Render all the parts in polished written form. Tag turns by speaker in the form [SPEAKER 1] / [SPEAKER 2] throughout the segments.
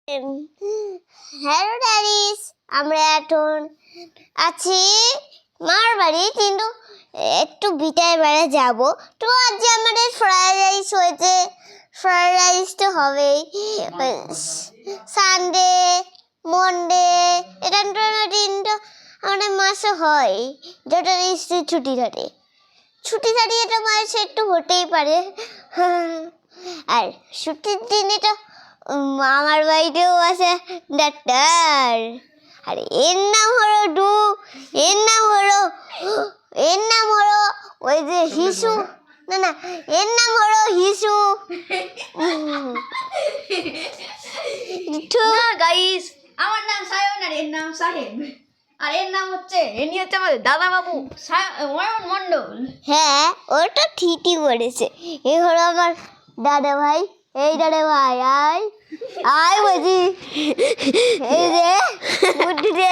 [SPEAKER 1] Hello daddy's, আমরা এখন আছি মার বাড়ি, কিন্তু একটু বিটার বেড়ে যাব। তো আজ আমাদের ফ্রাইড রাইস হয়েছে। ফ্রাইড রাইস তো হবেই। সানডে, মন্ডে, এটা দিনটা আমাদের মাসে হয়, যেটা স্ত্রী ছুটি থাকে। ছুটি থাকলে এটা মাসে একটু হতেই পারে। আর ছুটির দিন এটা আমার বাড়িতেও আছে ডাক্তার, আর এর নাম হলো এর নাম হলো ওই যে হিসু, না এর নাম হলো হিসু।
[SPEAKER 2] গাইস, আমার নাম সায়ন আর এর নাম সাহেব, আর এর নাম হচ্ছে আমাদের দাদা বাবু অয়ন মণ্ডল।
[SPEAKER 1] হ্যাঁ, ওটা ঠিকই বলেছে। এ হলো আমার দাদা ভাই। এই দাদা ভাই, আয় বলছি। এই যে বুদ্ধিতে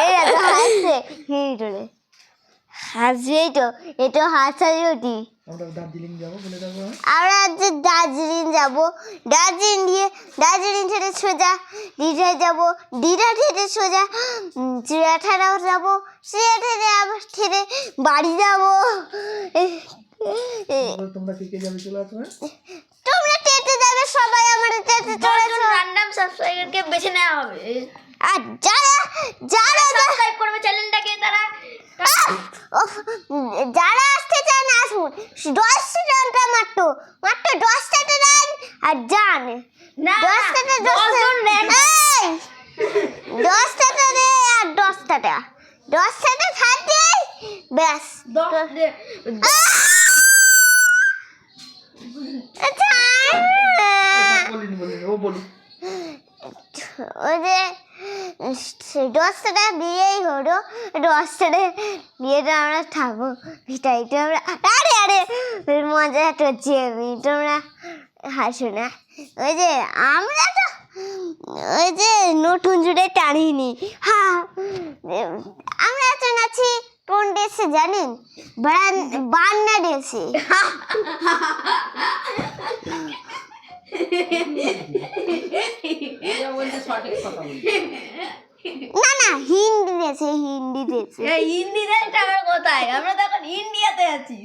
[SPEAKER 1] এই হাসছে, হাসবেই তো, এটা হাসারই। আমরা আজ দার্জিলিং যাবো। দার্জিলিং থেকে সোজা দীঘায় যাবো। দীঘা থেকে সোজা চিড়িয়াখানাও যাবো। চিড়িয়াখানা আবার থেকে বাড়ি যাবো।
[SPEAKER 3] তোমরা কে কে যাবে চলে আসো?
[SPEAKER 1] তোমরা টেটে যাবে, সবাই আমাদের টেটে চলে আসো।
[SPEAKER 2] র্যান্ডম সাবস্ক্রাইবারকে বেছে নেওয়া হবে,
[SPEAKER 1] আর যারা
[SPEAKER 2] সাবস্ক্রাইব করবে চ্যানেলটাকে,
[SPEAKER 1] যারা আসতে চান আসুন। 10টা টাকা মাত্র 10টা টাকা আর যান। 10টা টাকা 10টা টাকা আর 10টা টাকা 10টা টাকা খাতে ব্যাস। ওই যে 10টা টাকা দিয়েই হলো, 10টা টাকা দিয়ে তো আমরা থাকবো ভিটাই। তোমরা আরে মজা করছি আমি, তোমরা হাসো না। ওই যে আমরা তো ওই যে নতুন জুড়ে টানিনি। হ্যাঁ, আমরা এখন আছি কোন দেশে জানেন? বাংলাদেশে। না হিন্দি দেশে।
[SPEAKER 2] হিন্দি দেশটা আমার কোথায়? আমরা তো এখন ইন্ডিয়াতে আছি।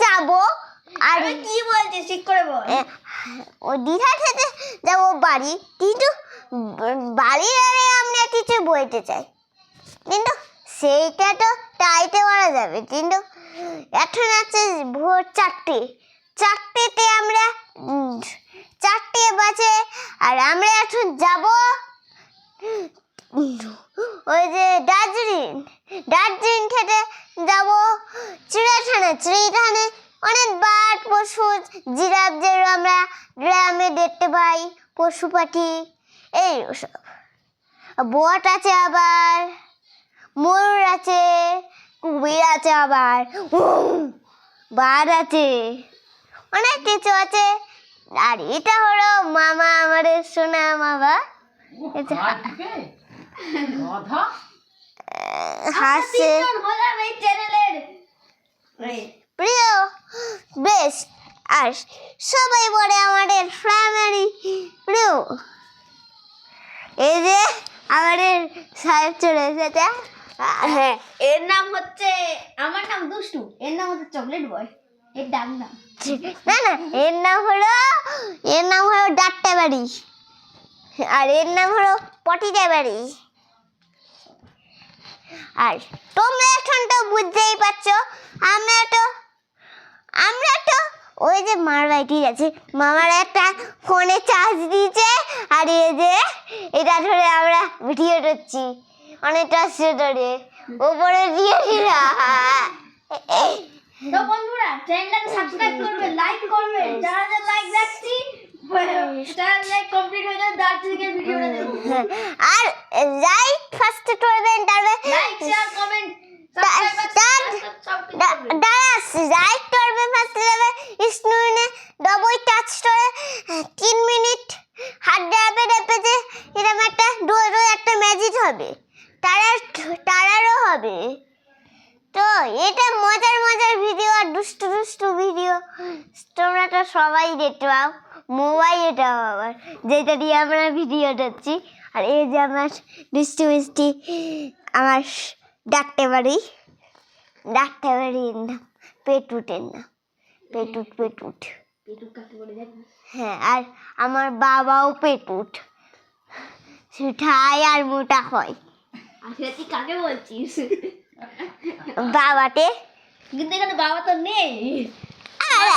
[SPEAKER 1] যাবো। আর
[SPEAKER 2] কি বলছিস, ঠিক করে বল।
[SPEAKER 1] ও দীঘা থেকে যাবো বাড়ি, কিন্তু বাড়ির আরে আমরা কিছু বলতে চাই, কিন্তু সেইটা তো তাইতে করা যাবে। কিন্তু এখন আছে ভোর 4টেতে আমরা 4টে বাজে, আর আমরা এখন যাব ওই যে দার্জিলিং থেকে যাব চিড়িয়াখানায়। অনেক বাঘ, পশু, জিরাফ, যেগুলো আমরা গ্রামে দেখতে পাই, পশু পাখি, এই সব। বট আছে, আবার ময়ূর আছে, কুমির আছে, আবার বাঘ আছে, অনেক কিছু আছে। আর এটা হলো মামা, আমাদের সোনা মামা। হাসছে প্রিয় বেশ, আর সবাই বলে আমাদের ফ্যামিলি প্রিয়। এই যে আমাদের সাহেব চলে এসেছে।
[SPEAKER 2] হ্যাঁ, এর নাম হচ্ছে, আমার নাম দুষ্টু, এর নাম হচ্ছে চকলেট বয়। এর ডাক নাম
[SPEAKER 1] না এর নাম হলো ডাক্তা বাড়ি, আর এর নাম হলো পটিটা বাড়ি। আর তোমরা এখন তো বুঝতেই পারছো, আমরা তো ওই যে মার বাড়িতে যাচ্ছি। মামার একটা ফোনে চার্জ দিয়েছে, আর এই যে এটা ধরে আমরা ভিডিও করছি অনেকটা ধরে ওপরে দিয়ে
[SPEAKER 2] তো বন্ধুরা, চ্যানেলটাকে সাবস্ক্রাইব করবে, লাইক করবে। যারা লাইক দেখছি, লাইক কমপ্লিট হয়ে যাবে, দার্জিলিং এর ভিডিওটা দেখুন।
[SPEAKER 1] আর লাইক ফার্স্ট করবেন, তারপরে
[SPEAKER 2] লাইক, শেয়ার, কমেন্ট,
[SPEAKER 1] লাইক করবে ফার্স্ট লেভেল স্নুনে ডবল টাচ করে 3 মিনিট হাত ডাবে যে এরকম একটা একটা ম্যাজিক হবে, তারারও হবে। তো এটা মজার ভিডিও আর দুষ্টু ভিডিও। তোমরা তো সবাই দেখতে পাও মোবাইলটা আবার যেটা দিয়ে আমরা ভিডিও দেখছি। আর এই যে আমার মিষ্টি মিষ্টি আমার ডাকতে পারি না পেটুটের না পেটুট
[SPEAKER 2] পেটুক কাকে বলে জানি
[SPEAKER 1] হ্যাঁ। আর আমার বাবাও পেটুট, সুঠাই আর মোটা হয়।
[SPEAKER 2] আচ্ছা তুই কাকে বলছিস?
[SPEAKER 1] বাবাতে
[SPEAKER 2] কিন্তু এখানে বাবা তো নেই,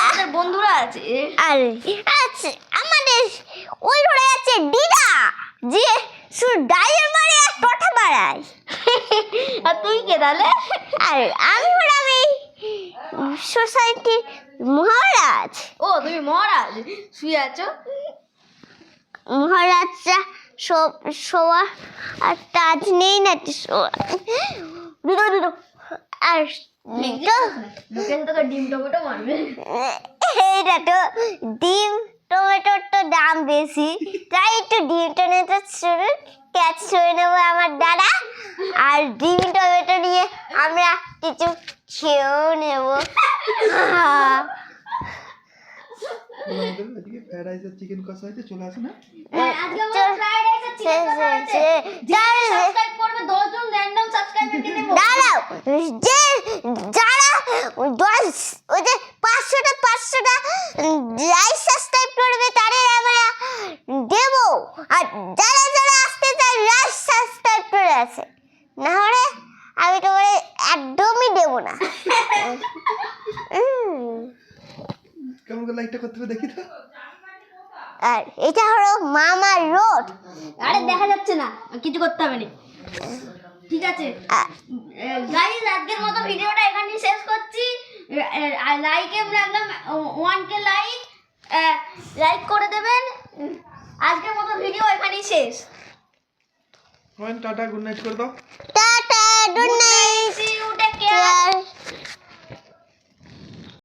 [SPEAKER 2] আমাদের বন্ধুরা আছে।
[SPEAKER 1] আরে আচ্ছা আমাদের ওই ঘরে আছে দিদা যে শুধু ডাইয়ের মারে আর টটা বাড়ায়।
[SPEAKER 2] আর তুই কে তাহলে?
[SPEAKER 1] আর আমি হলাম এই সোসাইটির মহারাজ।
[SPEAKER 2] ও তুমি মহারাজ শুয়ে আছো?
[SPEAKER 1] মহারাজরা শোয়া আর তাজ নেই না দুটো আর
[SPEAKER 2] ঢুকে তোকে ডিম টমেটো মারবে।
[SPEAKER 1] এইটা তো ডিম টমেটোর তো দাম বেশি, তাই একটু ডিম টমেটো ক্যাচ করে নেবো আমার দাদা, আর ডিম টমেটো নিয়ে আমরা কিছু খেয়েও নেবো।
[SPEAKER 3] আজকে ফ্রাইড রাইস আর চিকেন কষা হয়েছে, চলে আসে না?
[SPEAKER 2] আজকে আমরা ফ্রাইড রাইস আর চিকেন কষা হয়েছে। যারা সাবস্ক্রাইব করবে 10 জন র‍্যান্ডম সাবস্ক্রাইবার কে দেব।
[SPEAKER 1] দাঁড়াও, যে যারা ওই যে 500টা লাইক সাবস্ক্রাইব করবে তাদের আমরা দেব, আর যারা যারা আসতে চায় লাইক সাবস্ক্রাইব করে আসে, না হলে আমি তোমার একদমই দেব না।
[SPEAKER 3] কেমন করে লাইকটা করতে হবে দেখি তো।
[SPEAKER 1] আর এটা হলো মামার রোড।
[SPEAKER 2] আরে দেখা যাচ্ছে না, কিছু করতে হবে না। ঠিক আছে গাইস, আজকের মতো ভিডিওটা এখানেই শেষ করছি। লাইকে রাখলাম 1k লাইক করে দেবেন। আজকের মতো ভিডিও এখানেই শেষ।
[SPEAKER 3] টাটা, গুড নাইট করে দাও।
[SPEAKER 1] টা